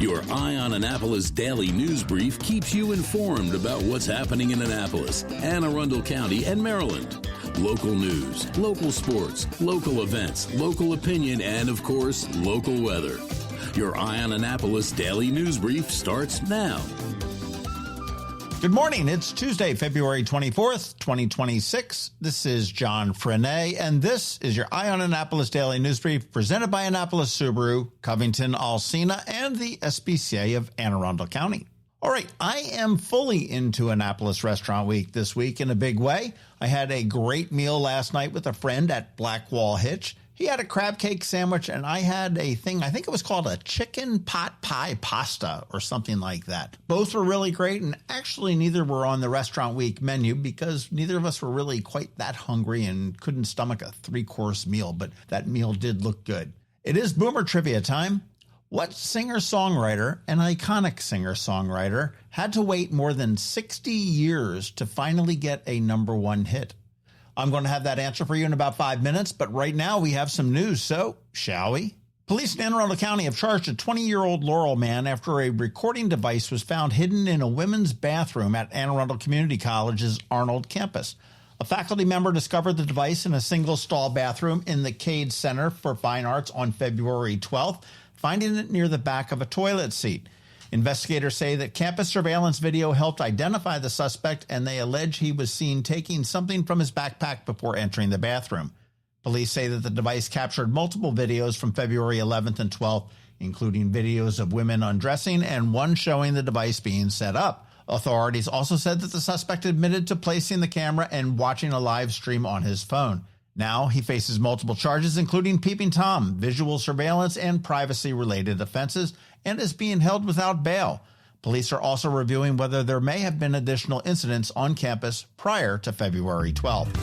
Your Eye on Annapolis daily news brief keeps you informed about what's happening in Annapolis, Anne Arundel County, and Maryland. Local news, local sports, local events, local opinion, and, of course, local weather. Your Eye on Annapolis daily news brief starts now. Good morning. It's Tuesday, February 24th, 2026. This is John Frenaye, and this is your Eye on Annapolis Daily News Brief presented by Annapolis Subaru, Covington, Alsina, and the SPCA of Anne Arundel County. All right, I am fully into Annapolis Restaurant Week this week in a big way. I had a great meal last night with a friend at Blackwall Hitch. He had a crab cake sandwich, and I had a thing, I think it was called a chicken pot pie pasta or something like that. Both were really great, and actually neither were on the Restaurant Week menu because neither of us were really quite that hungry and couldn't stomach a three-course meal, but that meal did look good. It is Boomer Trivia time. What singer-songwriter, an iconic singer-songwriter, had to wait more than 60 years to finally get a number one hit? I'm going to have that answer for you in about 5 minutes, but right now we have some news, so shall we? Police in Anne Arundel County have charged a 20-year-old Laurel man after a recording device was found hidden in a women's bathroom at Anne Arundel Community College's Arnold campus. A faculty member discovered the device in a single-stall bathroom in the Cade Center for Fine Arts on February 12th, finding it near the back of a toilet seat. Investigators say that campus surveillance video helped identify the suspect, and they allege he was seen taking something from his backpack before entering the bathroom. Police say that the device captured multiple videos from February 11th and 12th, including videos of women undressing and one showing the device being set up. Authorities also said that the suspect admitted to placing the camera and watching a live stream on his phone. Now he faces multiple charges, including peeping Tom, visual surveillance, and privacy-related offenses, and is being held without bail. Police are also reviewing whether there may have been additional incidents on campus prior to February 12th.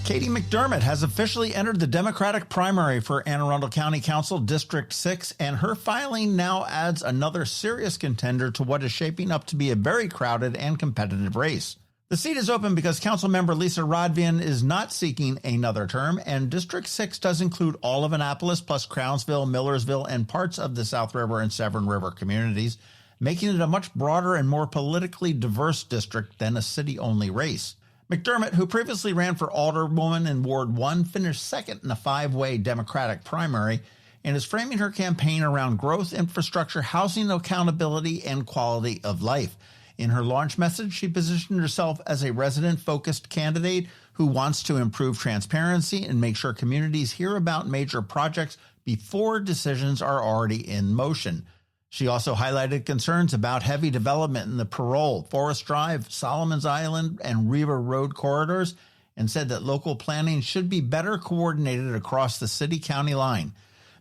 Katie McDermott has officially entered the Democratic primary for Anne Arundel County Council District 6, and her filing now adds another serious contender to what is shaping up to be a very crowded and competitive race. The seat is open because Councilmember Lisa Rodvian is not seeking another term, and District 6 does include all of Annapolis plus Crownsville, Millersville, and parts of the South River and Severn River communities, making it a much broader and more politically diverse district than a city-only race. McDermott, who previously ran for alderwoman in Ward 1, finished second in a five-way Democratic primary and is framing her campaign around growth, infrastructure, housing accountability, and quality of life. In her launch message, she positioned herself as a resident-focused candidate who wants to improve transparency and make sure communities hear about major projects before decisions are already in motion. She also highlighted concerns about heavy development in the Parole, Forest Drive, Solomon's Island, and Riva Road corridors, and said that local planning should be better coordinated across the city-county line.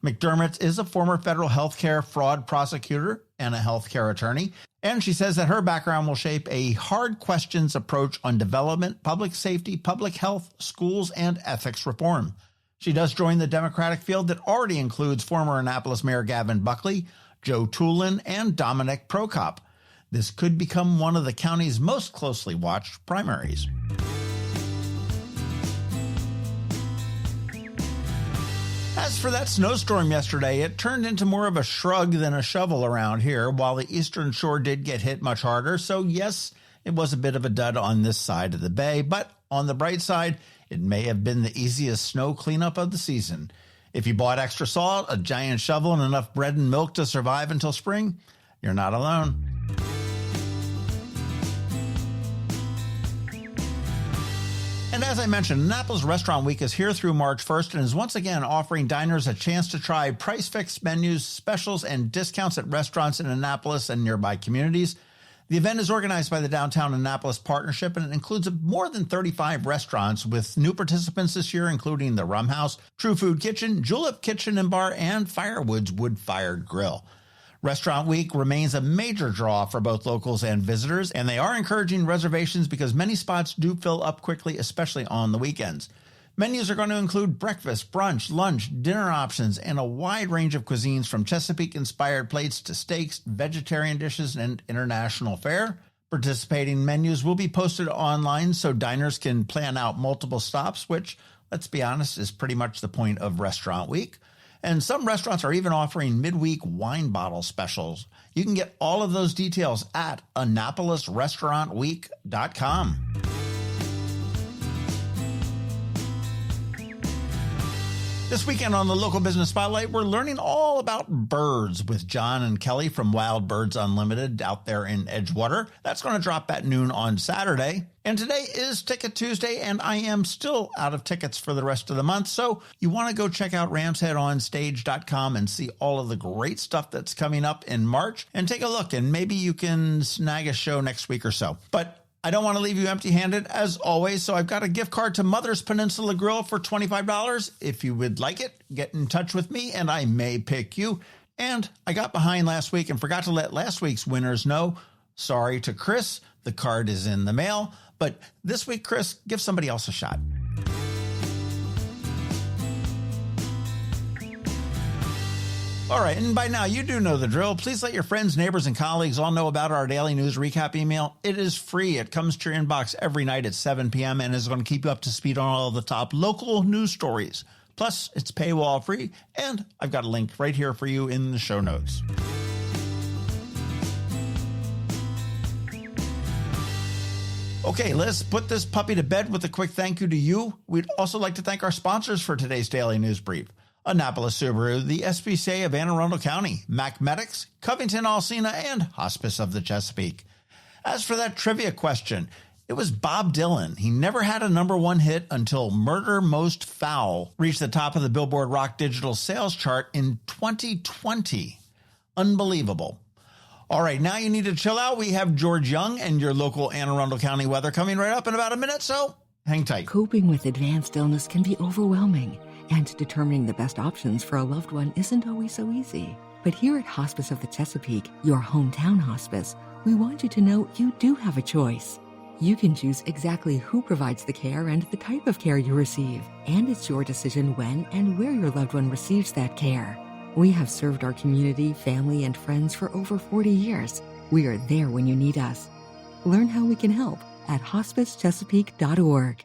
McDermott is a former federal healthcare fraud prosecutor and a healthcare attorney, and she says that her background will shape a hard questions approach on development, public safety, public health, schools, and ethics reform. She does join the Democratic field that already includes former Annapolis Mayor Gavin Buckley, Joe Tulin, and Dominic Prokop. This could become one of the county's most closely watched primaries. As for that snowstorm yesterday, it turned into more of a shrug than a shovel around here, while the Eastern Shore did get hit much harder. So yes, it was a bit of a dud on this side of the bay, but on the bright side, it may have been the easiest snow cleanup of the season. If you bought extra salt, a giant shovel, and enough bread and milk to survive until spring, you're not alone. And as I mentioned, Annapolis Restaurant Week is here through March 1st and is once again offering diners a chance to try price-fixed menus, specials, and discounts at restaurants in Annapolis and nearby communities. The event is organized by the Downtown Annapolis Partnership, and it includes more than 35 restaurants with new participants this year, including the Rum House, True Food Kitchen, Julep Kitchen and Bar, and Firewood's Wood-Fired Grill. Restaurant Week remains a major draw for both locals and visitors, and they are encouraging reservations because many spots do fill up quickly, especially on the weekends. Menus are going to include breakfast, brunch, lunch, dinner options, and a wide range of cuisines from Chesapeake-inspired plates to steaks, vegetarian dishes, and international fare. Participating menus will be posted online so diners can plan out multiple stops, which, let's be honest, is pretty much the point of Restaurant Week. And some restaurants are even offering midweek wine bottle specials. You can get all of those details at AnnapolisRestaurantWeek.com. This weekend on the Local Business Spotlight, we're learning all about birds with John and Kelly from Wild Birds Unlimited out there in Edgewater. That's going to drop at noon on Saturday. And today is Ticket Tuesday, and I am still out of tickets for the rest of the month. So you want to go check out ramsheadonstage.com and see all of the great stuff that's coming up in March and take a look, and maybe you can snag a show next week or so. But I don't want to leave you empty-handed, as always, so I've got a gift card to Mother's Peninsula Grill for $25. If you would like it, get in touch with me, and I may pick you. And I got behind last week and forgot to let last week's winners know. Sorry to Chris. The card is in the mail. But this week, Chris, give somebody else a shot. All right, and by now you do know the drill. Please let your friends, neighbors, and colleagues all know about our daily news recap email. It is free. It comes to your inbox every night at 7 p.m. and is going to keep you up to speed on all of the top local news stories. Plus, it's paywall free, and I've got a link right here for you in the show notes. Okay, let's put this puppy to bed with a quick thank you to you. We'd also like to thank our sponsors for today's daily news brief. Annapolis Subaru, the SPCA of Anne Arundel County, Mac Medics, Covington Alsina, and Hospice of the Chesapeake. As for that trivia question, it was Bob Dylan. He never had a number one hit until Murder Most Foul reached the top of the Billboard Rock Digital Sales Chart in 2020. Unbelievable. All right, now you need to chill out. We have George Young and your local Anne Arundel County weather coming right up in about a minute, so hang tight. Coping with advanced illness can be overwhelming, and determining the best options for a loved one isn't always so easy. But here at Hospice of the Chesapeake, your hometown hospice, we want you to know you do have a choice. You can choose exactly who provides the care and the type of care you receive, and it's your decision when and where your loved one receives that care. We have served our community, family, and friends for over 40 years. We are there when you need us. Learn how we can help at hospicechesapeake.org.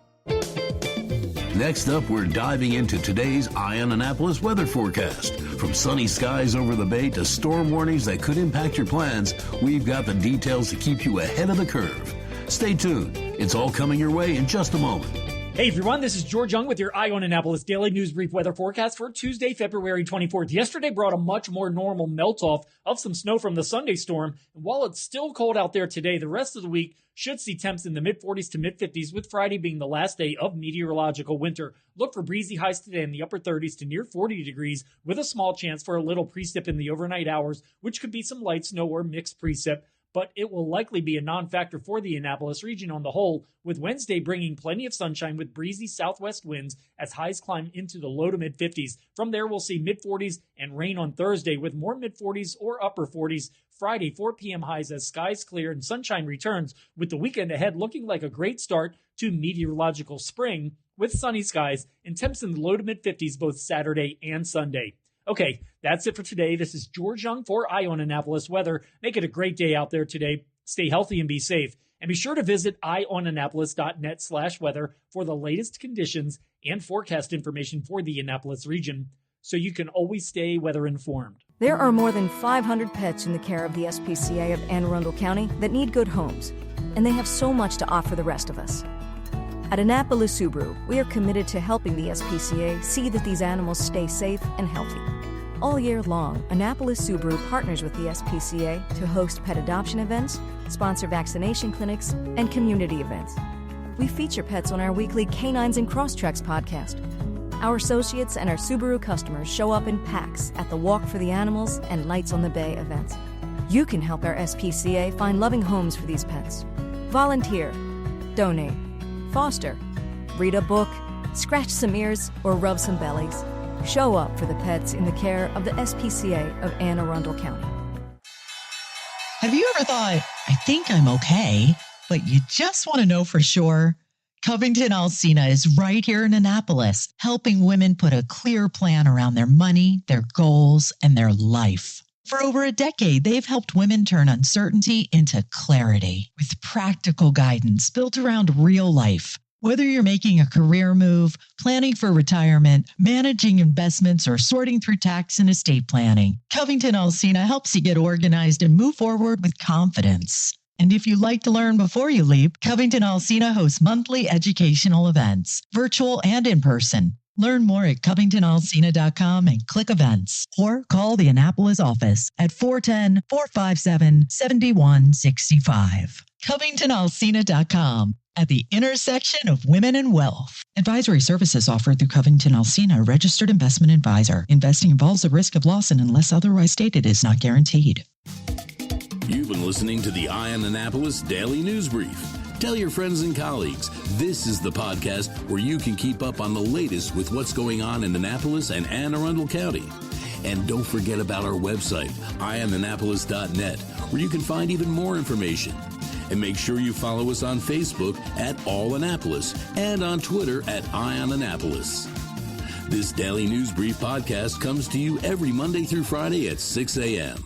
Next up, we're diving into today's Eye on Annapolis weather forecast. From sunny skies over the bay to storm warnings that could impact your plans, we've got the details to keep you ahead of the curve. Stay tuned. It's all coming your way in just a moment. Hey everyone, this is George Young with your Eye on Annapolis Daily News Brief weather forecast for Tuesday, February 24th. Yesterday brought a much more normal melt-off of some snow from the Sunday storm. And while it's still cold out there today, the rest of the week should see temps in the mid-40s to mid-50s, with Friday being the last day of meteorological winter. Look for breezy highs today in the upper 30s to near 40 degrees, with a small chance for a little precip in the overnight hours, which could be some light snow or mixed precip. But it will likely be a non-factor for the Annapolis region on the whole, with Wednesday bringing plenty of sunshine with breezy southwest winds as highs climb into the low to mid-50s. From there, we'll see mid-40s and rain on Thursday with more mid-40s or upper 40s. Friday, 4 p.m. highs as skies clear and sunshine returns, with the weekend ahead looking like a great start to meteorological spring with sunny skies and temps in the low to mid-50s both Saturday and Sunday. Okay, that's it for today. This is George Young for Eye on Annapolis Weather. Make it a great day out there today. Stay healthy and be safe. And be sure to visit eyeonannapolis.net/weather for the latest conditions and forecast information for the Annapolis region, so you can always stay weather informed. There are more than 500 pets in the care of the SPCA of Anne Arundel County that need good homes, and they have so much to offer the rest of us. At Annapolis Subaru, we are committed to helping the SPCA see that these animals stay safe and healthy. All year long, Annapolis Subaru partners with the SPCA to host pet adoption events, sponsor vaccination clinics, and community events. We feature pets on our weekly Canines and Crosstreks podcast. Our associates and our Subaru customers show up in packs at the Walk for the Animals and Lights on the Bay events. You can help our SPCA find loving homes for these pets. Volunteer, donate, foster, read a book, scratch some ears, or rub some bellies. Show up for the pets in the care of the SPCA of Anne Arundel County. Have you ever thought, I think I'm okay, but you just want to know for sure? Covington Alsina is right here in Annapolis, helping women put a clear plan around their money, their goals, and their life. For over a decade, they've helped women turn uncertainty into clarity with practical guidance built around real life. Whether you're making a career move, planning for retirement, managing investments, or sorting through tax and estate planning, Covington Alsina helps you get organized and move forward with confidence. And if you'd like to learn before you leave, Covington Alsina hosts monthly educational events, virtual and in person. Learn more at covingtonalsina.com and click events, or call the Annapolis office at 410-457-7165. covingtonalsina.com, at the intersection of women and wealth. Advisory services offered through Covington Alsina, a registered investment advisor. Investing involves the risk of loss and unless otherwise stated is not guaranteed. You've been listening to the Eye on Annapolis Daily News Brief. Tell your friends and colleagues, this is the podcast where you can keep up on the latest with what's going on in Annapolis and Anne Arundel County. And don't forget about our website, eyeonannapolis.net, where you can find even more information. And make sure you follow us on Facebook at All Annapolis and on Twitter at Eye on Annapolis. This Daily News Brief podcast comes to you every Monday through Friday at 6 a.m.